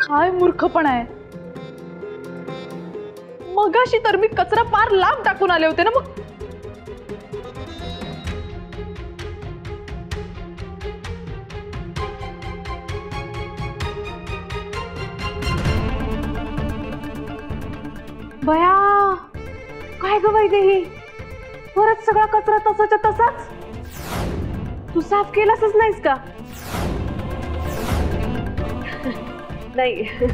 काय मूर्खपणा आहे. मगाशी तर मी कचरा पार लांब टाकून आले होते ना. मग बया, काय ग बाई देही, परत सगळा कचरा तसाच्या तसाच. तू साफ केलासच नाहीस का? नाही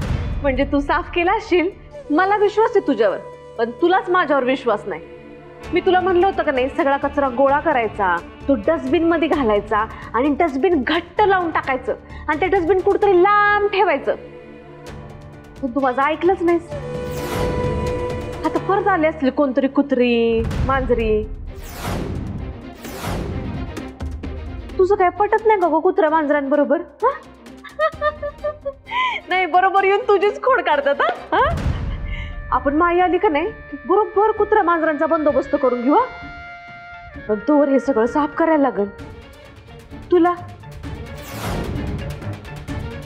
म्हणजे तू साफ केला असशील, मला विश्वास आहे तुझ्यावर, पण तुलाच माझ्यावर विश्वास नाही. मी तुला म्हणलं होतं का नाही, सगळा कचरा गोळा करायचा, तो डस्टबिन मध्ये घालायचा आणि डस्टबिन घट्ट लावून टाकायचं आणि ते डस्टबिन कुठेतरी लांब ठेवायचं. पण तू माझं ऐकलंच नाहीस. आता परत आले असले कोणतरी कुत्री मांजरी. तुझं काय पटत नाही का गं कुत्र्या मांजरांबरोबर? नाही, बरोबर येऊन तुझीच खोड काढतात. हा, आपण माई आली का नाही, बरोबर कुत्र्या मांजरांचा बंदोबस्त करून घेऊ. पण तोवर हे सगळं साफ करायला लागल तुला.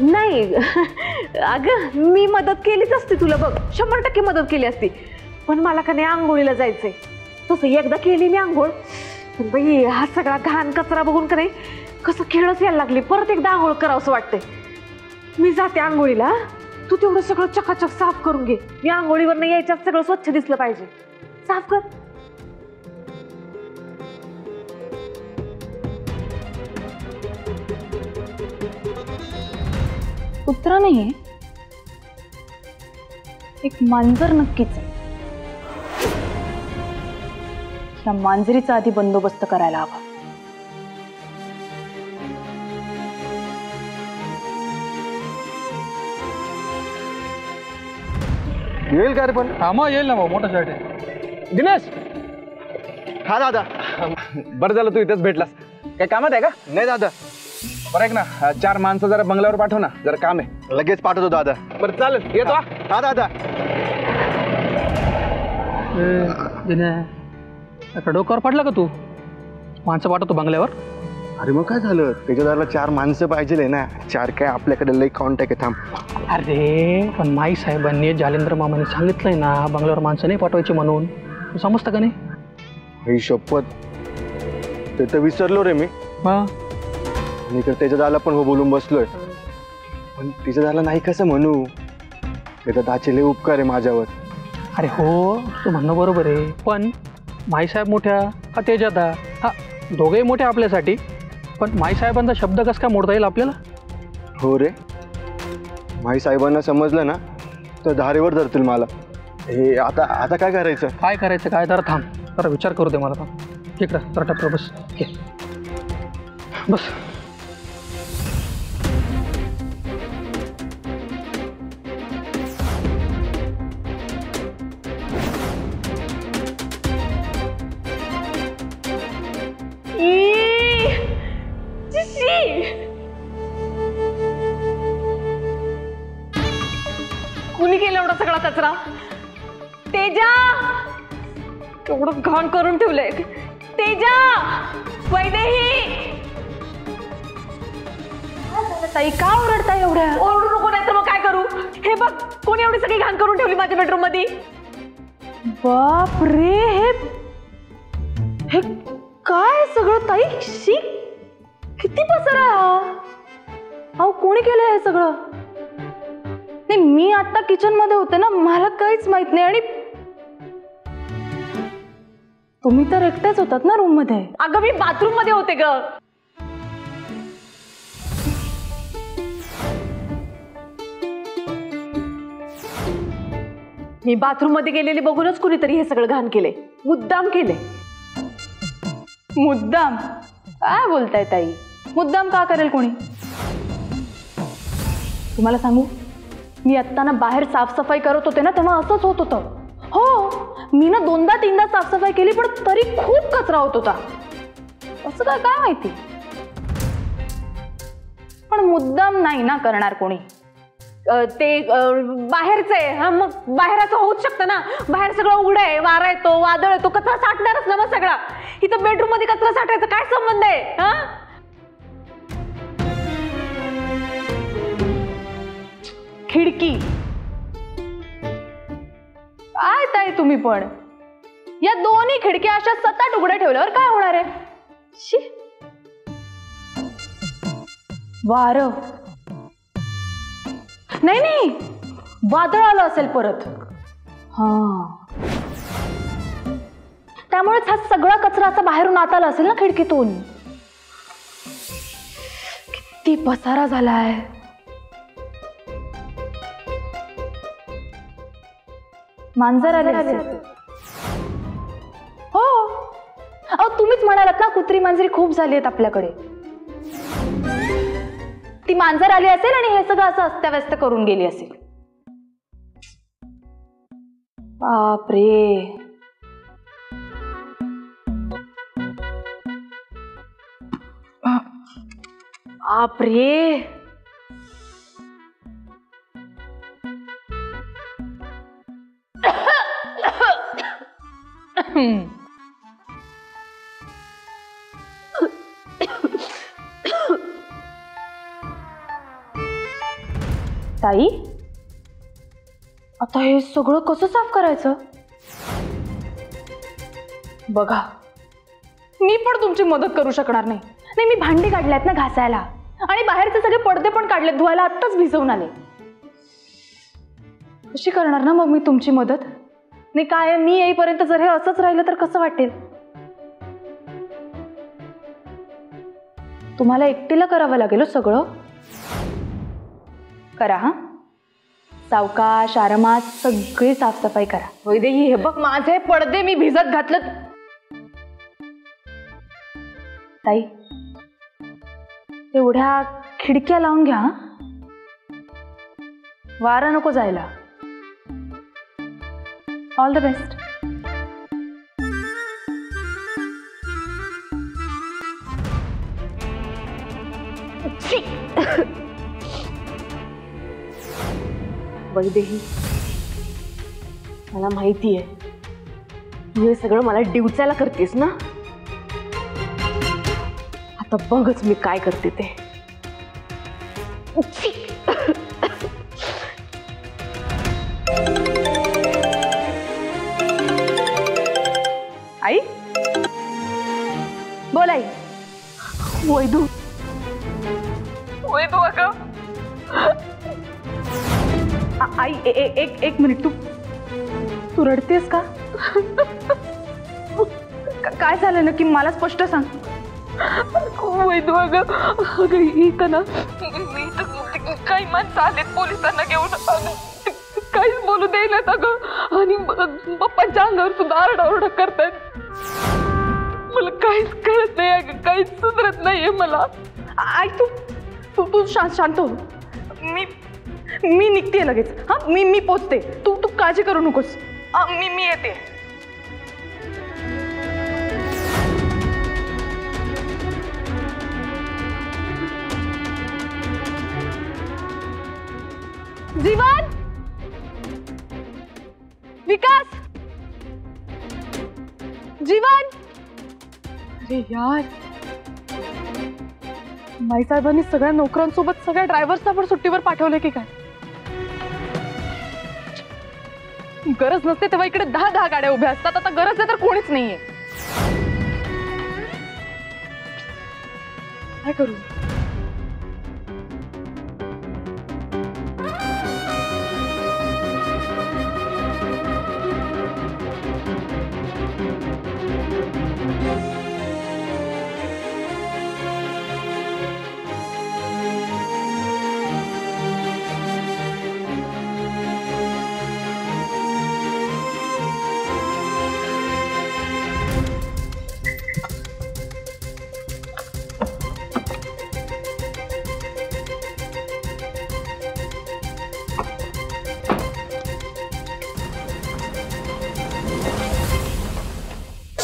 नाही अगं, मी मदत केलीच असती तुला, बघ 100% मदत केली असती. पण मला का नाही आंघोळीला जायचंय. तसं एकदा केली मी आंघोळ, पण बाई हा सगळा घाण कचरा बघून का नाही कसं खेळच यायला लागली. परत एकदा आंघोळ करावं असं वाटतंय. मी जाते आंघोळीला, तू तेवढं सगळं चकाचक साफ करून घे. मी आंघोळीवर नाही यायच्यात सगळं स्वच्छ दिसलं पाहिजे. साफ कर. कुत्रा नाहीये, एक मांजर नक्कीच आहे. या मांजरीचा आधी बंदोबस्त करायला हवा. येईल का रे पण? हा मग येईल ना भाऊ, मोठा शर्ट आहे. दिनेश. हा दादा. बरं झालं तू इथेच भेटलास. काय कामात आहे का? नाही दादा. बरं ऐक ना, 4 माणसं जरा बंगल्यावर पाठव ना, जरा काम आहे. लगेच पाठवतो दादा. बरं चालेल, येतो. हा दादा. डोक्यावर पडला का तू? माणसं पाठवतो बंगल्यावर. अरे मग काय झालं, त्याच्या दाराला 4 माणसं पाहिजे ना. 4 काय, आपल्याकडे लई कॉन्टॅक्ट आहे. थांब. अरे पण माई साहेबांनी, जालेंद्र मामाने सांगितलंय ना बंगल्यावर माणसं नाही पाठवायची म्हणून. तू समजतं का नाही? ही शपथ, ते तर विसरलो रे मी. मी तर त्याच्या दाला पण हो बोलून बसलोय, पण तिच्या दाला नाही कसं म्हणू. त्याचा दाचे लय उपकार आहे माझ्यावर. अरे हो, तू म्हणणं बरोबर आहे, पण माईसाहेब मोठ्या का तेजादा, हा दोघेही मोठे आपल्यासाठी, पण माईसाहेबांचा शब्द कसा काय मोडता येईल आपल्याला? हो रे, माई साहेबांना समजलं ना तर धारेवर धरतील मला. हे आता आता काय करायचं? काय करायचं काय? जरा थांब, जरा विचार करू दे मला. थांब इकडं, जरा टपकं बस. बस. कुणी केलं एवढा सगळा कचरा? तेजा, एवढं घाण करून ठेवलंय. तेजा, वैदेही. ताई का ओरडताय एवढ्या? ओरडू नको, नाही तर मग काय करू? हे बघ, कोणी एवढी सगळी घाण करून ठेवली माझ्या बेडरूम मध्ये. बाप रे, हे काय सगळं ताई? शी, किती पसरा. अहो कोणी केलंय हे सगळं? नाही, मी आता किचन मध्ये होते ना, मला काहीच माहित नाही. आणि तुम्ही तर एकटेच होतात ना रूम मध्ये? अगं मी बाथरूम मध्ये होते ग. मी बाथरूम मध्ये गेलेली बघूनच कुणीतरी हे सगळं घाण केले. मुद्दाम केले. मुद्दाम? काय बोलताय ताई? मुद्दाम का करेल कोणी? तुम्हाला सांगू, मी आत्ता ना बाहेर साफसफाई करत होते ना, तेव्हा असंच होत होतं. हो, मी ना 2दा-3दा साफसफाई केली पण तरी खूप कचरा होत होता. असं काय माहिती. पण मुद्दाम नाही ना करणार कोणी. ते बाहेरचं आहे. हा मग बाहेरचं होऊच शकतं ना. बाहेर सगळं उघडं आहे, वारा येतो, वादळ येतो, कचरा साठणारच ना मग सगळा. इथं बेडरूम मध्ये कचरा साठायचा काय संबंध आहे? हा खिडकी. काय ताई तुम्ही पण या दोन्ही खिडक्या अशा सताट उघड्या ठेवल्यावर काय होणार आहे? शी. वारं नाही वादळ आलं असेल परत. हा त्यामुळेच हा सगळा कचरा असा बाहेरून आत आला असेल ना खिडकीतून. किती पसारा झालाय. मांजर आले असेल. हो अहो तुम्हीच म्हणालात ना कुत्री मांजरी खूप झाली आहेत आपल्याकडे. ती मांजर आली असेल आणि हे सगळं असं अस्ताव्यस्त करून गेली असेल. बापरे. बापरे. ताई आता हे सगळं कसं साफ करायचं? बघा मी पण तुमची मदत करू शकणार नाही. नाही मी भांडी काढल्यात ना घासायला आणि बाहेरचे सगळे पडदे पण काढले धुवायला आत्ताच भिजवून आले. कशी करणार ना मग मी तुमची मदत? नाही काय मी येईपर्यंत जर हे असंच राहिलं तर कसं वाटेल? तुम्हाला एकटीला करावं लागेल सगळं. करा हा सावकाश आरामात सगळी साफसफाई करा. वैदेही हे बघ माझे पडदे मी भिजत घातलं. ताई एवढ्या खिडक्या लावून घ्या. वारा नको जायला. All the best. वैदेही मला माहिती आहे तू हे सगळं मला डिवचायला करतेस ना. आता बघच मी काय करते ते. आई बोल आई. वैदू अगं आई एक मिनिट. तू रडतेस का? काय झालं नक्की मला स्पष्ट सांग. वैदू अगं इथं ना काही माणसं आलेत पोलिसांना घेऊन. काहीच बोलू देईनात अगं आणि पप्पांच्या अंगावर सुद्धा आरडाओरडा करतात. मला काहीच कळत नाही अगं. काहीच सुधरत नाहीये मला. आई तू तू तू शांत हो. मी निघते लगेच. हा मी पोचते. तू काळजी करू नकोस. मी येते. जीवन विकास जीवन. अरे यार माईसाहेबांनी सगळ्या नोकरांसोबत सगळ्या ड्रायव्हर्सना पण सुट्टीवर पाठवले की काय? गरज नसते तेव्हा इकडे 10 गाड्या उभ्या असतात. आता गरज आहे तर कोणीच नाहीये. काय करू?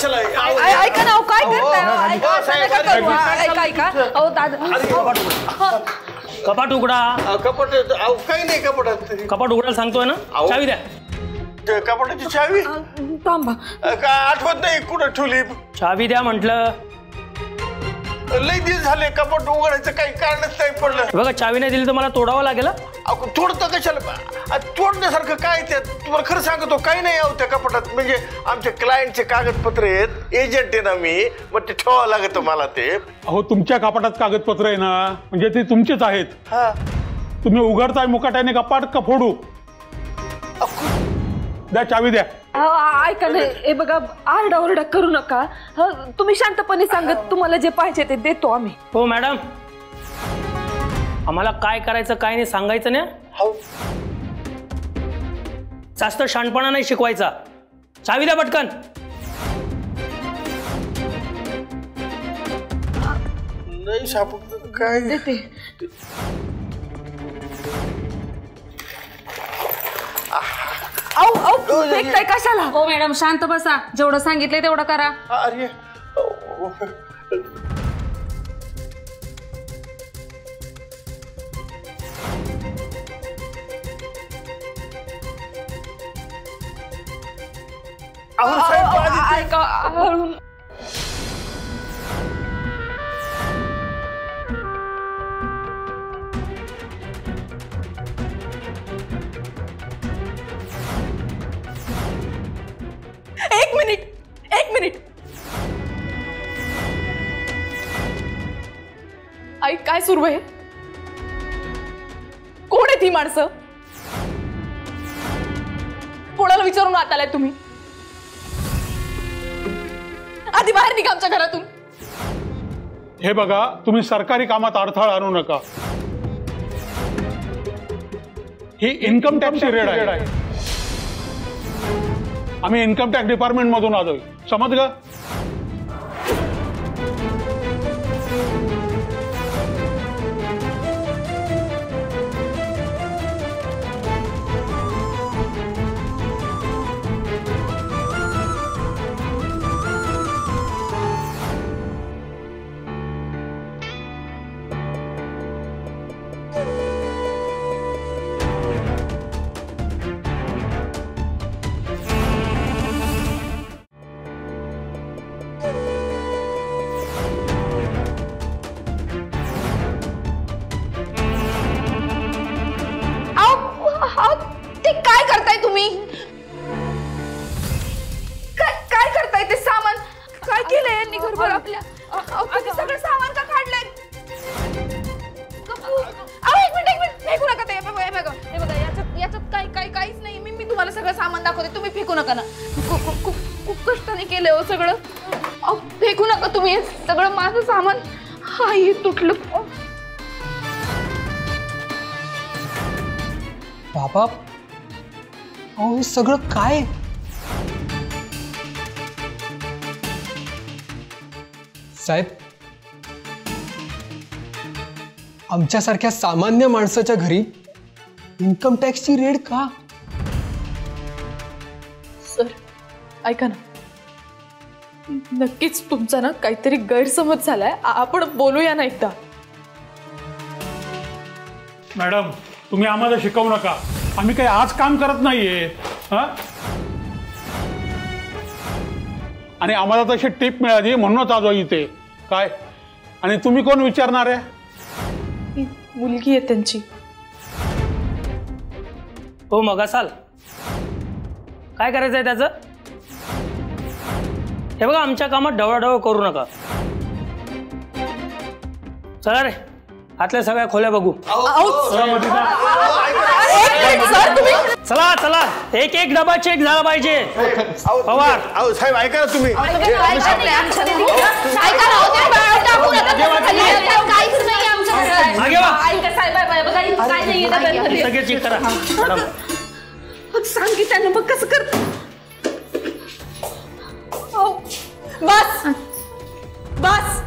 कशाला ऐका ना, काय करताय? ऐका अहो दादा, कपाट उघडा. कपाट काही नाही कपाटात. कपाट उघडायला सांगतोय ना. चावी द्या. कपाटाची चावी थांबा. काय आठवत नाही कुठं ठेवली. चावी द्या म्हटलं. लई दिवस झाले कपाट उघडायचं काही कारणच नाही पडलं. बघा चावी नाही दिली तर मला तोडावं लागेल. तोडतं कशाला? तोडण्यासारखं काय त्यात? तुम्हाला खरं सांगतो काही नाही आहो त्या कपाटात. म्हणजे आमच्या क्लायंटचे कागदपत्र आहेत, एजंट आहे ना मी, मग ते ठेवावं लागतं मला ते. अहो तुमच्या कपाटात कागदपत्र आहे ना, म्हणजे ते तुमचेच आहेत. हा तुम्ही उघडताय मुकाट्याने कपाट का फोडू? द्या चावी द्या. ऐका ना, हे बघा आरडाओरडा करू नका. तुम्ही शांतपणे सांगत तुम्हाला जे पाहिजे ते देतो आम्ही. हो मॅडम, आम्हाला काय करायचं काय नाही सांगायचं ना. जास्त शहाणपणा नाही शिकवायचा. चावी द्या पटकन. नाही सापडत काय देते. फेकताय कशाला? हो मॅडम शांत बसा. जेवढं सांगितलंय तेवढं करा. अरे ऐका हळू. एक मिनिट. आई काय सुरू आहे? कोण आहे ती माणसं? कोणाला विचारून आत आलाय तुम्ही? आधी बाहेर निघा आमच्या घरातून. हे बघा, तुम्ही सरकारी कामात अडथळा आणू नका. ही इन्कम टॅक्सची रेड आहे. आम्ही इन्कम टॅक्स डिपार्टमेंट मधून आलोय, समज ग. ते काय करताय तुम्ही? काय करताय? ते सामान काय केलंय यांनी घरभर आपल्या? सगळं सामान का काढलंय? एक मिनिट फेकू नका ते. हे बघा याच्यात काहीच नाही. मी तुम्हाला सगळं सामान दाखवते, तुम्ही फेकू नका ना. खूप कष्टाने केलंय हो सगळं. फेकू नका तुम्ही सगळं माझं सामान. हा हे तुटलं. बाबा अहो सगळं काय? साहेब, आमच्यासारख्या सामान्य माणसाच्या घरी इन्कम टॅक्सची रेड का? सर ऐका ना, नक्कीच तुमचा ना काहीतरी गैरसमज झालाय. आपण बोलूया ना एकदा. मॅडम, तुम्ही आम्हाला शिकवू नका. आम्ही काही आज काम करत नाहीये. आणि आम्हाला तशी टिप मिळाली म्हणूनच आलो इथे. काय? आणि तुम्ही कोण विचारणार आहे? ही मुलगी आहे त्यांची. हो मग असाल. काय करायचंय त्याचं? हे बघा, आमच्या कामात ढवळाढवळ करू नका. चला रे, आतल्या सगळ्या खोल्या बघू. चला चला, एक एक डबा चेक झाला पाहिजे. पवार साहेब ऐका ना तुम्ही. सगळे चेक करा. सांग की त्यांना मग कसं कर. बस बस.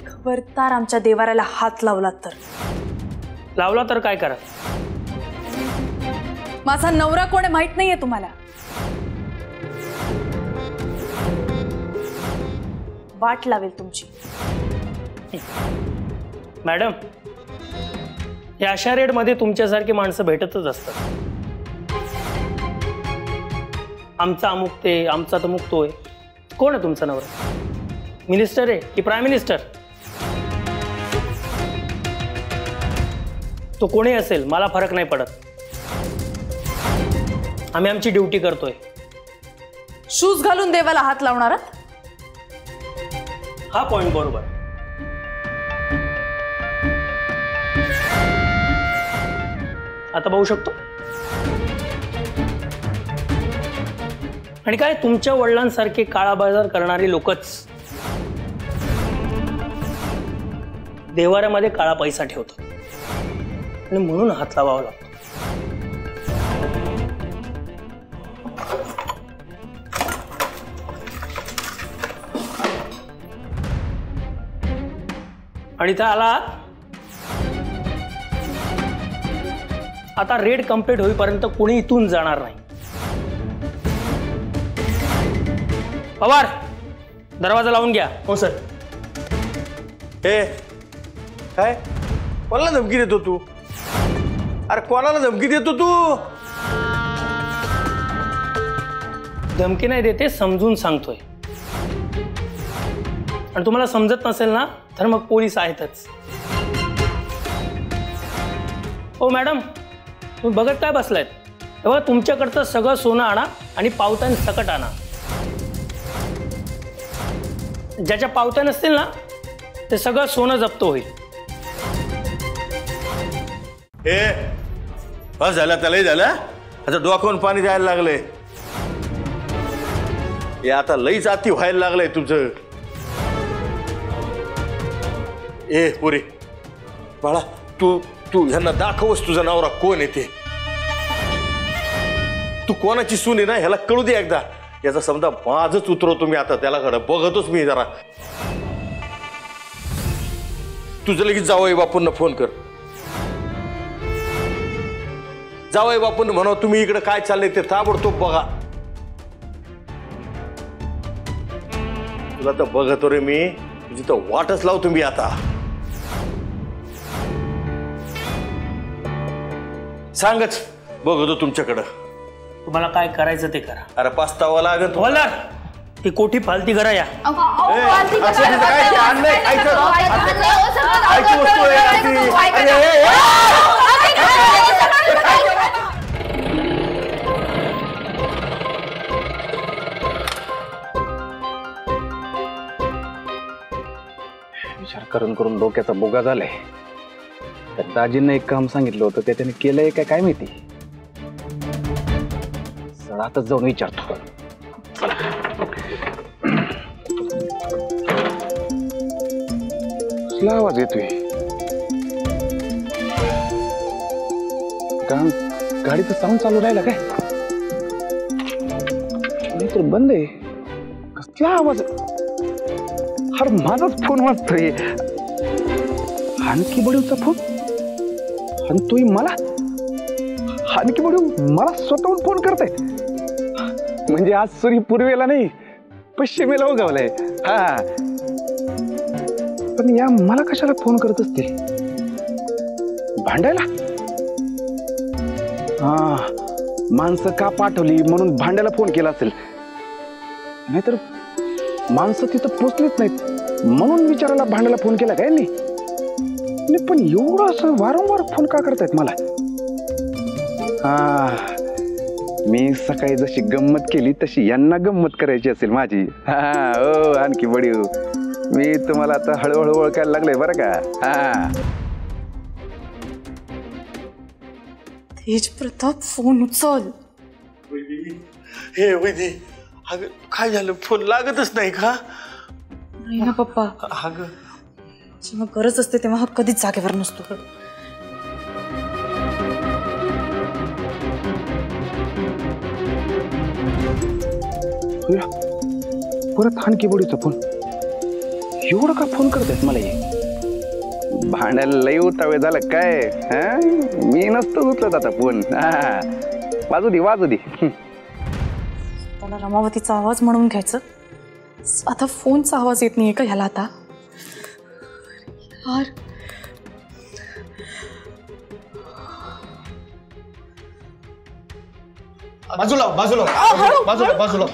खबरदार आमच्या देवाऱ्याला हात लावला तर काय करा? माझा नवरा कोण आहे माहित नाहीये तुम्हाला? वाट लावेल तुमची. मॅडम, या अशा रेडमध्ये तुमच्यासारखी माणसं भेटतच असतात. आमचा अमुक ते, आमचा तमुक तोय. कोण आहे तुमचा नवरा? मिनिस्टर आहे की प्राईम मिनिस्टर? तो कोणी असेल मला फरक नाही पडत. आम्ही आमची ड्युटी करतोय. शूज घालून देवाला हात लावणार? हा पॉइंट बरोबर. आता बघू शकतो. आणि काय तुमच्या वडिलांसारखे काळा बाजार करणारी लोकच देवाऱ्यामध्ये काळा पैसा ठेवतात आणि म्हणून हात लावावा लागतो. आणि त्या आलात. आता रेड कंप्लीट होईपर्यंत कोणी इथून जाणार नाही. पवार, दरवाजा लावून घ्या. हो सर. हे काय कोणाला धमकी देतो तू? अरे कोणाला धमकी देतो तू? धमकी नाही देते, समजून सांगतोय. आणि तुम्हाला समजत नसेल ना तर मग पोलीस आहेतच. हो मॅडम, तुम्ही बघत काय बसलायत? तेव्हा तुमच्याकडचं सगळं सोनं आणा आणि पावत्यान सकट आणा. ज्याच्या पावत्या नसतील ना ते सगळं सोनं जप्त होईल. हे बस झालं, त्यालाही झालं. आता डोकावून पाणी द्यायला लागलंय. हे आता लईच अति व्हायला लागलंय तुझं. ए पुरी बाळा, तू तू ह्यांना दाखवस तुझा नवरा कोण येते. तू कोणाची सून आहे ना ह्याला कळू दे एकदा. याचा समजा माझच उतरवतो मी आता. त्याला कडे बघतोच मी जरा. तुझं लगेच जावई बापूंना फोन कर. जावई बापूंना म्हणा तुम्ही इकडे काय चाललंय ते ताबडतोब बघा. तुला तर बघतो रे मी. तुझी तर वाटच लावतो मी आता. सांगच बघतो तुमच्याकडं. तुम्हाला काय करायचं ते करा. अरे पास्तावा लागत बोला. ती कोठी फालती करा या. विचार करून करून डोक्याचा बोगा झालाय. त्या दाजींना एक काम सांगितलं होतं ते त्याने केलंय काय माहिती. आताच जाऊन विचारतो. कसला आवाज येतोय? गाडीचं साऊंड चालू राहिला काय? तर बंद आहे. कसला आवाज? अरे माझाच फोन वाजतोय. आणखी बडीवचा फोन. आणि तोही मला आणखी बडीव मला स्वतःहून फोन करताय. म्हणजे आज सूर्य पूर्वेला नाही पश्चिमेला उगवलाय. हा, पण या मला कशाला फोन करत असतील? भांडायला? हा, माणसं का पाठवली म्हणून भांडायला फोन केला असेल. नाहीतर माणसं तिथं पोचलीच नाहीत म्हणून विचारायला भांडायला फोन केला काय? नाही पण एवढं असं वारंवार फोन का करतायत मला? हा, मी सकाळी जशी गंमत केली तशी यांना गंमत करायची असेल माझी. हा ओ आणखी बडीव, मी तुम्हाला आता हळूहळू ओळखायला लागलोय बरं का. हा, तेज प्रताप फोन उचल. हे वैदी, अगं काय झालं? फोन लागतच नाही का? नाही ना पप्पा. अगं जेव्हा गरज असते तेव्हा हा कधीच जागेवर नसतो. परत आणखी बडीचा फोन. एवढं का फोन करतायत मला? हे भांडायला लई उतावे झालं काय? मी नसतो उचलत आता फोन. वाजू दे वाजू दे. त्याला रमावतीचा आवाज म्हणून घ्यायचं. आता फोनचा आवाज येत नाहीये का ह्याला आता? यार बाजूला बाजूला बाजूला बाजूला.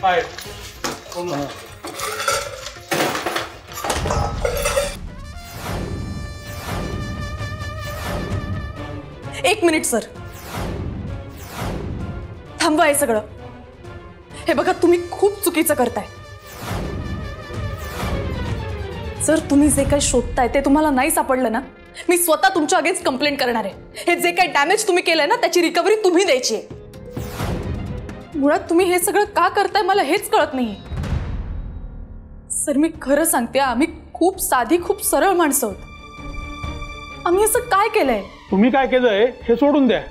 काय एक मिनिट सर, थांबवा हे सगळं. हे बघा तुम्ही खूप चुकीचं करताय. जर तुम्ही जे काही शोधताय ते तुम्हाला नाही सापडलं ना, मी स्वतः तुमच्या अगेन्स्ट कंप्लेंट करणार आहे. हे जे काही डॅमेज तुम्ही केलंय ना त्याची रिकव्हरी तुम्ही द्यायची आहे. मुळात तुम्ही हे सगळं का करताय मला हेच कळत नाहीये. सर मी खरं सांगते, आम्ही खूप साधी खूप सरळ माणसं आहोत. आम्ही असं काय केलंय? तुम्ही काय केलंय हे सोडून द्या,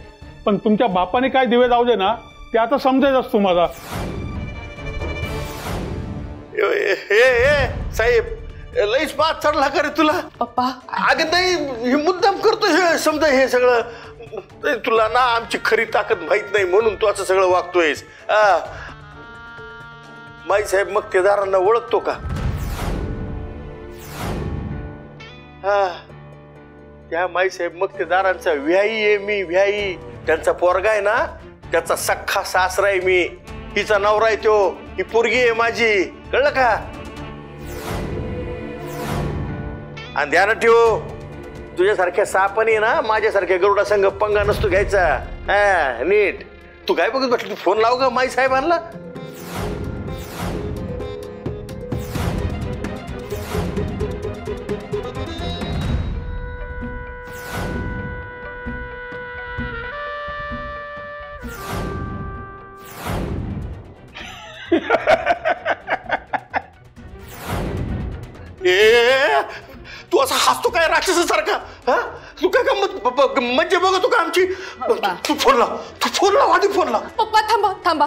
पण तुमच्या बापाने काय दिवे जाऊ दे ना ते आता समजायचंच तुम्हाला. साहेब लईच पाच चढला का रे तुला? पप्पा अगं नाही, हे मुद्दाम करतो हे, समजा हे सगळं. तुला ना आमची खरी ताकद माहित नाही म्हणून तू असं सगळं वागतोयस. माई साहेब मक्तेदारांना ओळखतो का? त्या माई साहेब मक्तेदारांचा व्याई आहे मी, व्याई. त्यांचा पोरगा आहे ना, त्याचा सख्खा सासरा आहे मी. हिचा नवरा आहे तो, ही पोरगी आहे माझी. कळलं का? आणि ध्यानात ठेव, तुझ्यासारख्या सापाने ना माझ्यासारख्या गरुडा संघ पंगा नसतो घ्यायचा. नीट. तू काय बघत बसली? तू फोन लाव का माई साहेबांना? तू असा हसतो काय राक्षसासारखा? तू काय मज्जा बघतो का आमची? तू फोन लाव, तू फोन लाव, आधी फोन लाव. पप्पा थांबा थांबा,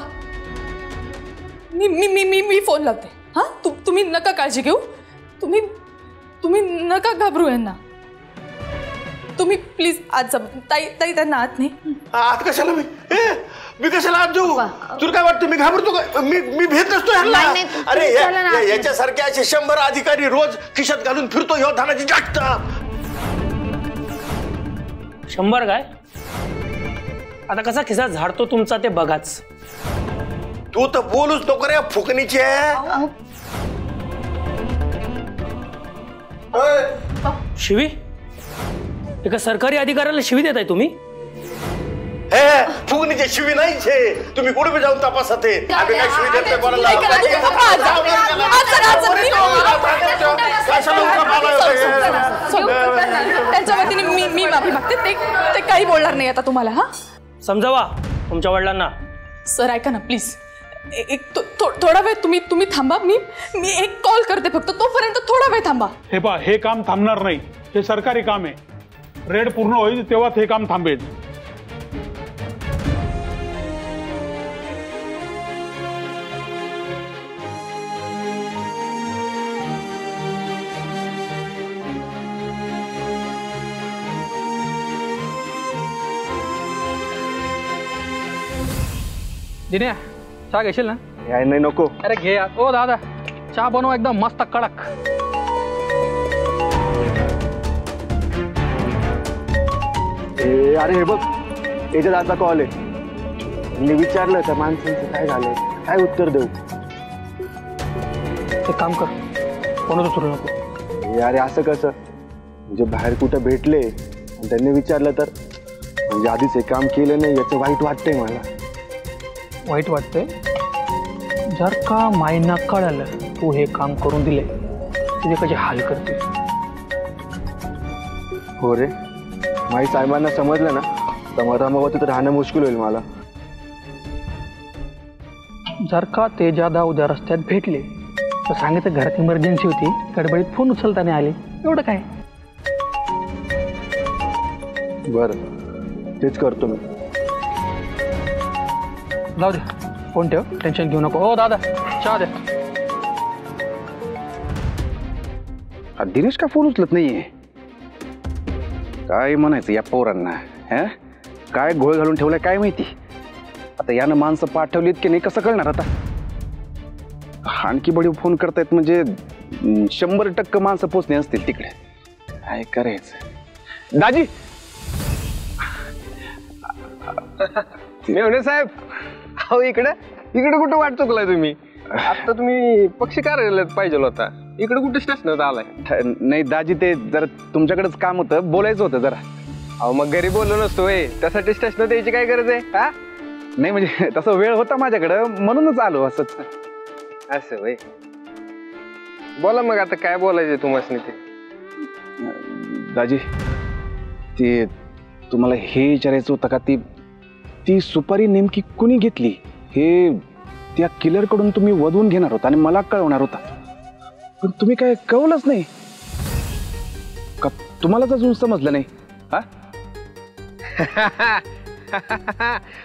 मी मी मी मी मी फोन लावते. हा तुम्ही नका काळजी घेऊ, तुम्ही नका घाबरू यांना. तुम्ही प्लीज आज जा. ताई ताई त्यांना आत नाही. आत कशाला? मी कशाला आत जाऊ? तुला काय वाटतं मी घाबरतो का? मी भेट नसतो ह्याला. अरे याच्यासारखे असे 100 अधिकारी रोज खिशात घालून फिरतो. ह्यो धनाची जास्त. 100 काय? आता कसा खिसा झाडतो तुमचा ते बघाच. तू तर बोलूच नको रे फुकणीचे. शिवी? एका सरकारी अधिकाऱ्याला शिवी देताय तुम्ही? फुगणीची शिवी नाहीच आहे. तुम्ही कुठे जाऊन तपासा ते. आम्ही काय शिवी देतोय कोणाला? त्यांच्या वतीने मी माफी मागते. ते काही बोलणार नाही आता तुम्हाला. हा समजावा तुमच्या वडिलांना. सर ऐका ना प्लीज, एक थोडा वेळ तुम्ही थांबा. मी एक कॉल करते फक्त, तोपर्यंत थोडा वेळ थांबा. हे पहा, हे काम थांबणार नाही. हे सरकारी काम आहे. रेड पूर्ण होईल तेव्हाच हे काम थांबेल. दिन्या चहा घेशील ना? याय नाही नको. अरे घे यार. ओ दादा चहा बनव एकदम मस्त कडक. अरे हे बघ, याच्या दादा कॉल आहे. मी विचारलं त्या माणसांचं काय झालंय, काय उत्तर देऊ? एक काम कर, कोणच उचलू नको. अरे असं कसं? म्हणजे बाहेर कुठं भेटले आणि त्यांनी विचारलं तर? म्हणजे आधीच हे काम केलं नाही याचं वाईट वाटतंय मला. वाईट वाटतंय? जर का माईंना कळालं तू हे काम करून दिले, तुझे कसे हाल करते. हो रे, माई साहेबांना समजलं ना तर मग रमावतीत राहणं मुश्किल होईल मला. जर का ते जादा उद्या रस्त्यात भेटले तर सांगितलं घरात इमर्जन्सी होती, गडबडीत फोन उचलता नाही आले. एवढं काय? बरं तेच करतो मी. जाऊ दे, फोन ठेव, टेन्शन घेऊ नको. हो दादा चहा द्या. दिनेश का फोन उचलत नाहीये? काय म्हणायचं या पोरांना? हा, काय घोळ घालून ठेवलाय काय माहिती. आता यानं माणसं पाठवलीत की नाही कसं कळणार आता. आणखी बडी फोन करतायत म्हणजे 100% माणसं पोचणे असतील तिकडे. काय करायचं दाजी? मेवणे साहेब, अहो इकडे कुठं वाट चुकलाय तुम्ही? आता तुम्ही पक्षी कार्यालयात पाहिजे होता, इकडे कुठे स्टेशनात आलाय? नाही दाजी, ते जरा तुमच्याकडेच काम होतं, बोलायचं होतं जरा. अहो मग घरी बोललो नसतो त्यासाठी स्टेशनात यायची काय गरज आहे? हा नाही म्हणजे तसा वेळ होता माझ्याकडं म्हणूनच आलो असंच. असं वय, बोला मग आता काय बोलायचं तुम्हाला. ते दाजी, ते तुम्हाला हे विचारायचं होतं का, ती सुपारी नेमकी कुणी घेतली हे त्या किलर कडून तुम्ही वधवून घेणार होता आणि मला कळवणार होता, पण तुम्ही काय कळवलंच नाही का? तुम्हालाच अजून समजलं नाही? हा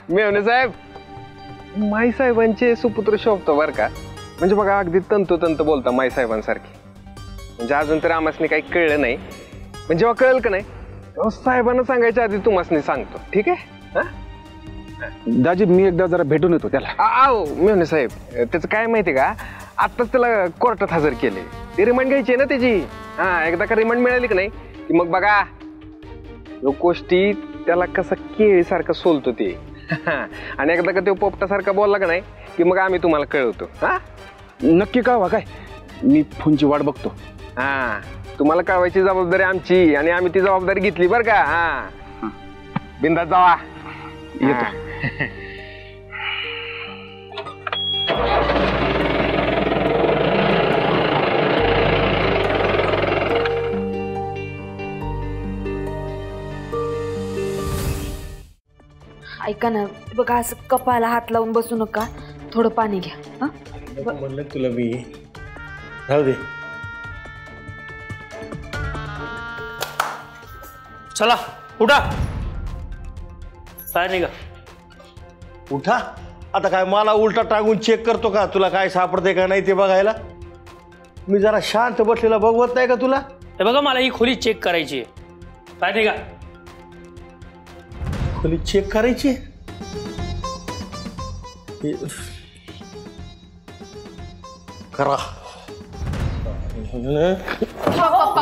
मेवणे साहेब, माई साहेबांचे सुपुत्र शोभतो बर का. म्हणजे बघा अगदी तंतोतंत बोलता माई साहेबांसारखी. म्हणजे अजून तर आम्हाला काही कळलं नाही, पण जेव्हा कळलं का नाही तेव्हा साहेबांना सांगायच्या आधी तुम्हाला सांगतो, ठीक आहे? दाजी, मी एकदा जरा भेटून येतो त्याला. आओ मेवणे साहेब, त्याचं काय माहिती का, आत्ताच त्याला कोर्टात हजर केले. ते रिमांड घ्यायची आहे ना त्याची. हा, एकदा का रिमांड मिळाली की नाही की मग बघा गोष्टी त्याला कसं केळीसारखं सोलतो ते. आणि एकदा का तो पोपटासारखा बोलला का नाही की मग आम्ही तुम्हाला कळवतो. हा, नक्की कळवा काय, मी फोनची वाट बघतो. हा, तुम्हाला कळवायची जबाबदारी आमची आणि आम्ही ती जबाबदारी घेतली बरं का. हा, बिंदास जावा. येतो. ऐका ना, बघा असं कपाला हात लावून बसू नका, थोडं पाणी घ्या. हा, म्हणलं तुला मी, राहू दे. चला उठा, बाहेर निघा. उठा आता काय मला उलटा टाकून चेक करतो का तुला काय सापडते का नाही ते बघायला? मी जरा शांत बसलेला बघवत नाही का तुला? हे बघा, मला ही खोली चेक करायची आहे. बाहेर निघा. खोली चेक करायची? करा,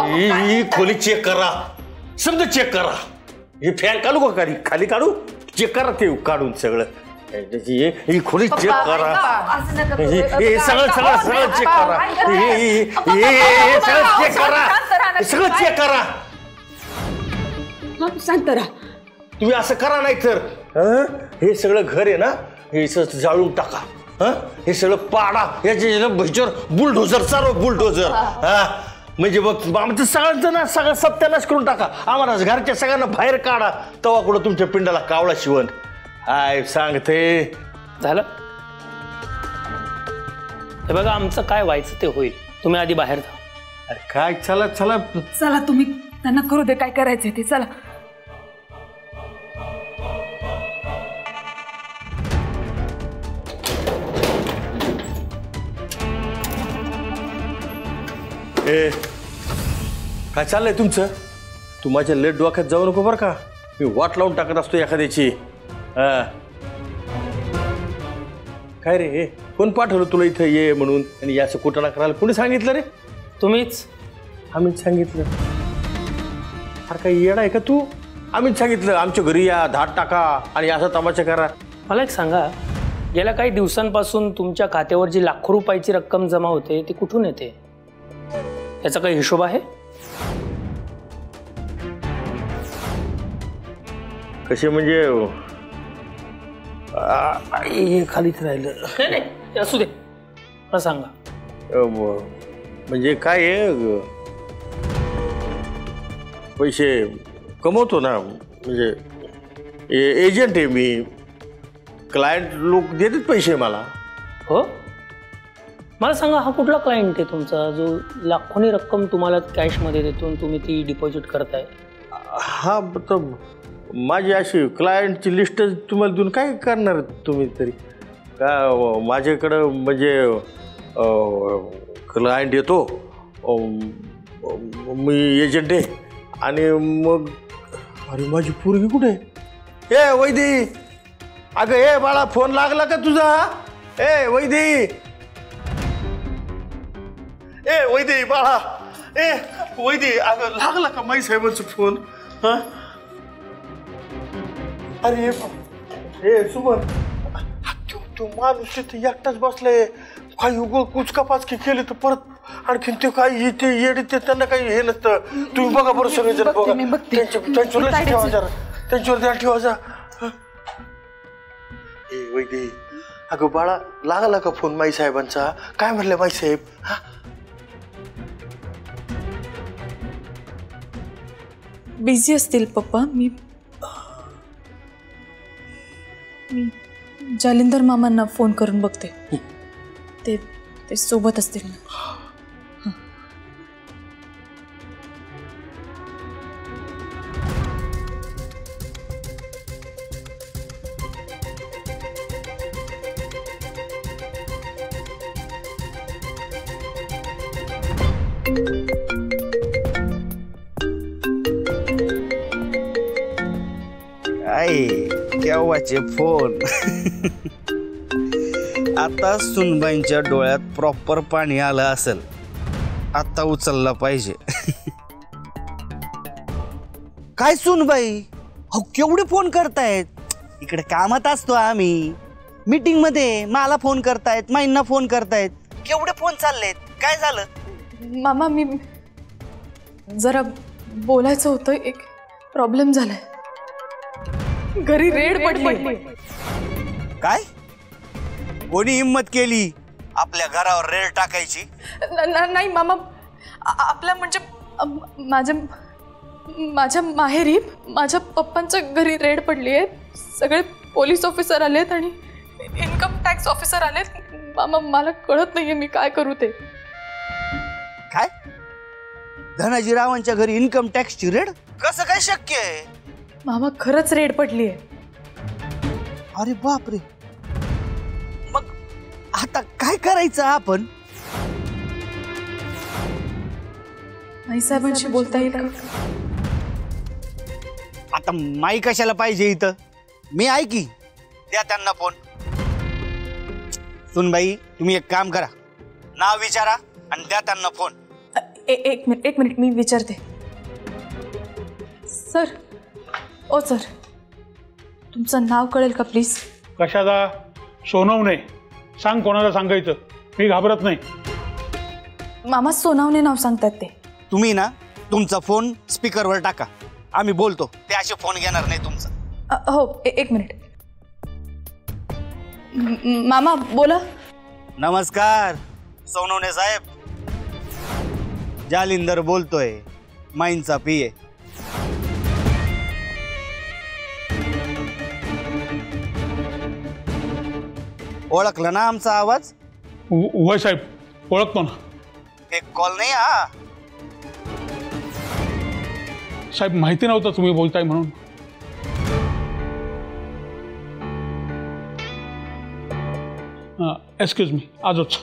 ही खोली चेक करा, समजा चेक करा. हे फॅन काढू का खाली काढू? चेक करा ते काढून सगळं. ही खोली चेक करा, हे सगळं सगळं सगळं चेक करा, हे सगळं चेक करा, सगळं चेक करा. शांत राहा. तुम्ही असं करा नाही तर हे सगळं घर आहे ना हे जाळून टाका. हे सगळं पाडा, याच्या भीचर बुलडोझर चालव, बुलडोझर. म्हणजे बघ आमचं सगळ्यांचं ना सगळं सत्यानाश करून टाका. आम्हाला घरच्या सगळ्यांना बाहेर काढा, तेव्हा कुठं तुमच्या पिंडाला कावळा शिवण. काय सांगते झालं? हे बघा, आमचं काय व्हायचं ते होईल, तुम्ही आधी बाहेर जा. अरे काय, चला चला चला, तुम्ही त्यांना करू दे काय करायचंय ते. चला. ए काय चाललंय तुमचं? तू माझ्या लेट डोक्यात जाऊ नको बरं का, मी वाट लावून टाकत असतो एखाद्याची. काय रे, कोण पाठवलं तुला इथं ये म्हणून आणि याचं कुटाणा करायला? कोणी सांगितलं रे? तुम्हीच. आम्हीच सांगितलं? अरे काय येडा आहे का तू? आम्हीच सांगितलं आमच्या घरी या, धाड टाका आणि असा तमाशा करा. मला एक सांगा, गेल्या काही दिवसांपासून तुमच्या खात्यावर जी लाखो रुपयाची रक्कम जमा होते ती कुठून येते? याचा काही हिशोब आहे? कसे म्हणजे खालीच राहिलं? नाही, असू दे, मला सांगा. म्हणजे काय आहे, पैसे कमवतो ना, म्हणजे एजंट आहे मी. क्लायंट लोक देतात पैसे मला. हो, मला सांगा, हा कुठला क्लायंट आहे तुमचा जो लाखोनी रक्कम तुम्हाला कॅशमध्ये देतो आणि तुम्ही ती डिपॉझिट करताय? हा, तर माझी अशी क्लायंटची लिस्ट तुम्हाला देऊन काय करणार तुम्ही तरी? का माझ्याकडं म्हणजे क्लायंट येतो, मी एजंट आहे आणि मग अरे माझी पोरगी कुठे? ए वैदी, अगं ए बाळा, फोन लागला का तुझा? ए वैदी, ए वैदी बाळा, ए वैदी, अगं लागला का माई साहेबांचा फोन? हा अरे ए सुमन, तो माणूस तिथे एकटाच बसलाय, काही उघड कुचकापाचकी केली तर परत आणखीन ते काही येते येडे ते त्यांना काही हे नसतं. तुम्ही बघा बरं सगळे जण बघा, त्यांच्यावर लक्ष ठेवा जरा, त्यांच्यावर ध्यान ठेवा जा. ए वैदी, अगं बाळा लागला का फोन माई साहेबांचा? काय म्हणले माई साहेब? बिझी असतील पप्पा. मी जालिंदर मामांना फोन करून बघते. ते सोबत असतील ना. केव्हाचे फोन. आता सुनबाईंच्या डोळ्यात प्रॉपर पाणी आलं असेल, आता उचलला पाहिजे. काय सुनबाई, अहो केवढे फोन करतायत? इकडे कामात असतो आम्ही, मीटिंग मध्ये. मला फोन करतायत, माईंना फोन करतायत, केवढे फोन चाललेत? काय झालं? मामा मी जरा बोलायचं होतं. एक प्रॉब्लेम झालाय. घरी रेड पडली. काय? कोणी हिम्मत केली आपल्या घरावर रेड टाकायची? नाही मामा, आपल्या म्हणजे माझ्या माहेरी माझ्या पप्पांच्या घरी रेड पडली आहे. सगळे पोलीस ऑफिसर आलेत आणि इन्कम टॅक्स ऑफिसर आलेत. मामा मला कळत नाहीये मी काय करू ते. काय? धनाजीरावांच्या घरी इन्कम टॅक्सची रेड? कसं काय शक्य आहे? मामा खरंच रेड पडली आहे. अरे बापरे, मग आता काय करायचं आपण? आई साहेबांशी बोलता येईल का? आता माई कशाला पाहिजे इथं? मी आहे की, द्या त्यांना फोन. सुनबाई, तुम्ही एक काम करा, नाव विचारा आणि द्या त्यांना फोन. एक मिनिट मी विचारते. सर, ओ सर, तुमचं नाव कळेल का प्लीज? कशाला? सोनवणे. सांग कोणाला सांगायचं, मी घाबरत नाही. मामा सोनावणे नाव सांगतात ते. तुम्ही ना तुमचा फोन स्पीकरवर टाका, आम्ही बोलतो. ते असे फोन घेणार नाही तुमचा. हो, एक मिनिट. मामा बोला. नमस्कार सोनवणे साहेब, जालिंदर बोलतोय, माईंचा पीए. ओळखलं ना आमचा आवाज? वय साहेब, ओळखतो ना. एक कॉल नाही हा साहेब, माहिती नव्हतं तुम्ही बोलताय म्हणून. एक्सक्यूज मी, आजच.